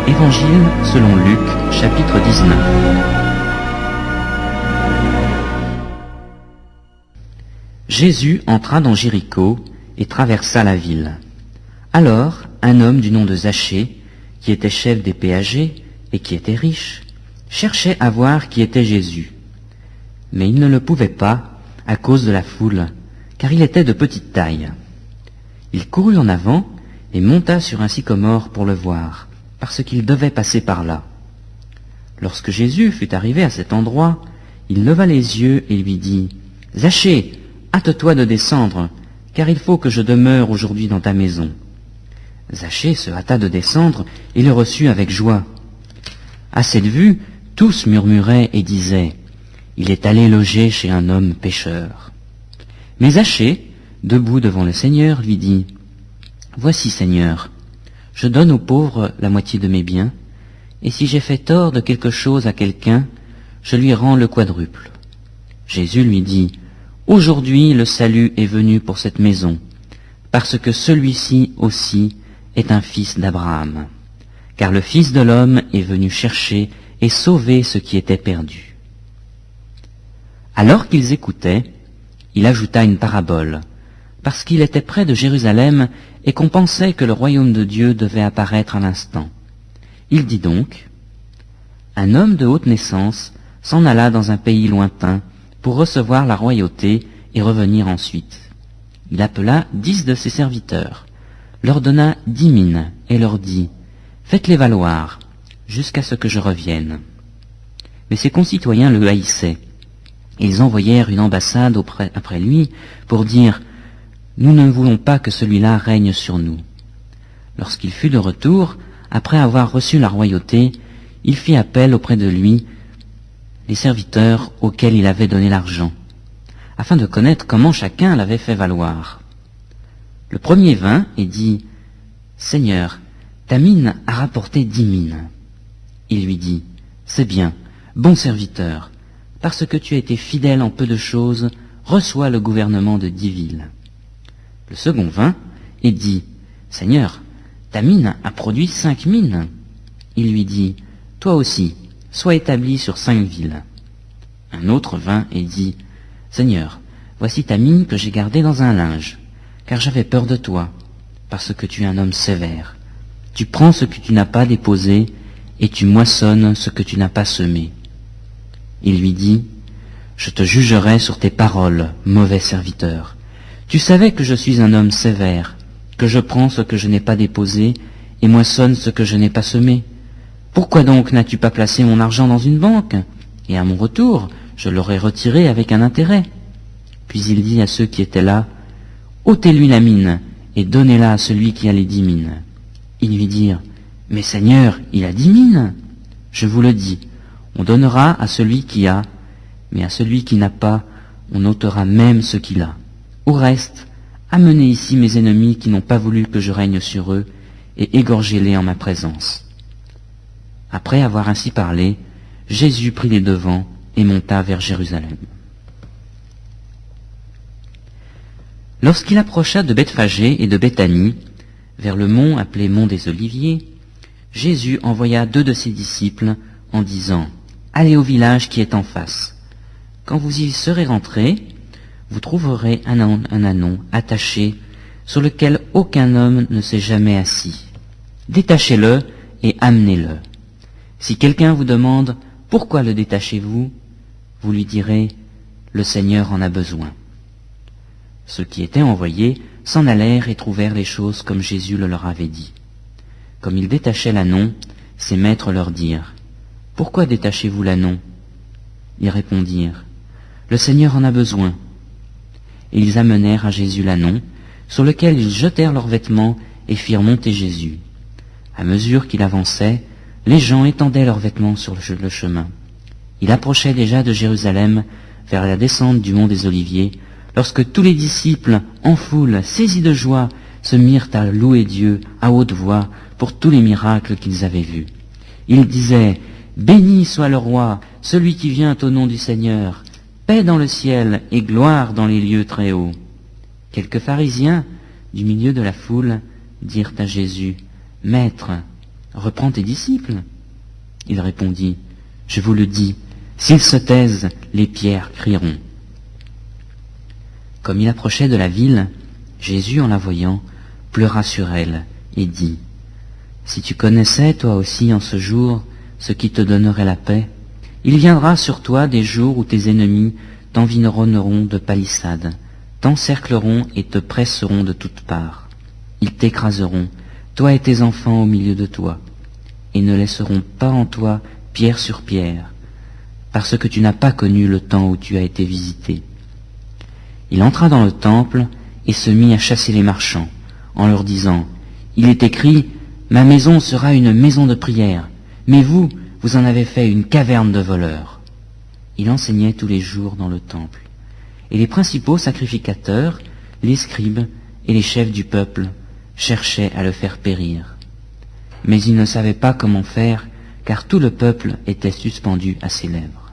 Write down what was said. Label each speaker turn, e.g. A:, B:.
A: Évangile selon Luc, chapitre 19. Jésus entra dans Jéricho et traversa la ville. Alors, un homme du nom de Zachée, qui était chef des péagers et qui était riche, cherchait à voir qui était Jésus. Mais il ne le pouvait pas à cause de la foule, car il était de petite taille. Il courut en avant et monta sur un sycomore pour le voir, parce qu'il devait passer par là. Lorsque Jésus fut arrivé à cet endroit, il leva les yeux et lui dit « Zachée, hâte-toi de descendre, car il faut que je demeure aujourd'hui dans ta maison. » Zachée se hâta de descendre et le reçut avec joie. À cette vue, tous murmuraient et disaient « Il est allé loger chez un homme pécheur. » Mais Zachée, debout devant le Seigneur, lui dit « Voici, Seigneur, je donne aux pauvres la moitié de mes biens, et si j'ai fait tort de quelque chose à quelqu'un, je lui rends le quadruple. » Jésus lui dit « Aujourd'hui le salut est venu pour cette maison, parce que celui-ci aussi est un fils d'Abraham. Car le Fils de l'homme est venu chercher et sauver ce qui était perdu. » Alors qu'ils écoutaient, il ajouta une parabole, parce qu'il était près de Jérusalem et qu'on pensait que le royaume de Dieu devait apparaître à l'instant. Il dit donc, « Un homme de haute naissance s'en alla dans un pays lointain pour recevoir la royauté et revenir ensuite. Il appela 10 de ses serviteurs, leur donna 10 mines et leur dit, « Faites-les valoir, jusqu'à ce que je revienne. » Mais ses concitoyens le haïssaient. Ils envoyèrent une ambassade après lui pour dire « Nous ne voulons pas que celui-là règne sur nous. » Lorsqu'il fut de retour, après avoir reçu la royauté, il fit appel auprès de lui les serviteurs auxquels il avait donné l'argent, afin de connaître comment chacun l'avait fait valoir. Le premier vint et dit « Seigneur, ta mine a rapporté 10 mines. » Il lui dit « C'est bien, bon serviteur, parce que tu as été fidèle en peu de choses, reçois le gouvernement de 10 villes. » Le second vint et dit « Seigneur, ta mine a produit 5 mines. » Il lui dit « Toi aussi, sois établi sur 5 villes. » Un autre vint et dit « Seigneur, voici ta mine que j'ai gardée dans un linge, car j'avais peur de toi, parce que tu es un homme sévère. Tu prends ce que tu n'as pas déposé, et tu moissonnes ce que tu n'as pas semé. » Il lui dit « Je te jugerai sur tes paroles, mauvais serviteur. Tu savais que je suis un homme sévère, que je prends ce que je n'ai pas déposé et moissonne ce que je n'ai pas semé. Pourquoi donc n'as-tu pas placé mon argent dans une banque? Et à mon retour, je l'aurais retiré avec un intérêt. » Puis il dit à ceux qui étaient là, « Ôtez-lui la mine et donnez-la à celui qui a les 10 mines. » Ils lui dirent, « Mais Seigneur, il a 10 mines. » Je vous le dis, on donnera à celui qui a, mais à celui qui n'a pas, on ôtera même ce qu'il a. Au reste, amenez ici mes ennemis qui n'ont pas voulu que je règne sur eux, et égorgez-les en ma présence. » Après avoir ainsi parlé, Jésus prit les devants et monta vers Jérusalem. Lorsqu'il approcha de Bethphagée et de Béthanie, vers le mont appelé mont des Oliviers, Jésus envoya 2 de ses disciples en disant « Allez au village qui est en face. Quand vous y serez rentrés, vous trouverez un ânon attaché sur lequel aucun homme ne s'est jamais assis. Détachez-le et amenez-le. Si quelqu'un vous demande « Pourquoi le détachez-vous ?» vous lui direz « Le Seigneur en a besoin. » Ceux qui étaient envoyés s'en allèrent et trouvèrent les choses comme Jésus le leur avait dit. Comme ils détachaient l'ânon, ses maîtres leur dirent « Pourquoi détachez-vous l'ânon ?» Ils répondirent « Le Seigneur en a besoin. » Et ils amenèrent à Jésus l'ânon, sur lequel ils jetèrent leurs vêtements et firent monter Jésus. À mesure qu'il avançait, les gens étendaient leurs vêtements sur le chemin. Il approchait déjà de Jérusalem, vers la descente du mont des Oliviers, lorsque tous les disciples, en foule, saisis de joie, se mirent à louer Dieu à haute voix pour tous les miracles qu'ils avaient vus. Ils disaient « Béni soit le roi, celui qui vient au nom du Seigneur, paix dans le ciel et gloire dans les lieux très hauts. » Quelques pharisiens, du milieu de la foule, dirent à Jésus « Maître, reprends tes disciples. Il répondit, je vous le dis, s'ils se taisent, les pierres crieront. Comme il approchait de la ville, Jésus, en la voyant, pleura sur elle et dit, si tu connaissais toi aussi en ce jour ce qui te donnerait la paix, il viendra sur toi des jours où tes ennemis t'environneront de palissades, t'encercleront et te presseront de toutes parts. Ils t'écraseront, toi et tes enfants au milieu de toi, et ne laisseront pas en toi pierre sur pierre, parce que tu n'as pas connu le temps où tu as été visité. Il entra dans le temple et se mit à chasser les marchands, en leur disant, il est écrit, ma maison sera une maison de prière, mais vous, vous en avez fait une caverne de voleurs. Il enseignait tous les jours dans le temple. Et les principaux sacrificateurs, les scribes et les chefs du peuple cherchaient à le faire périr. Mais ils ne savaient pas comment faire, car tout le peuple était suspendu à ses lèvres.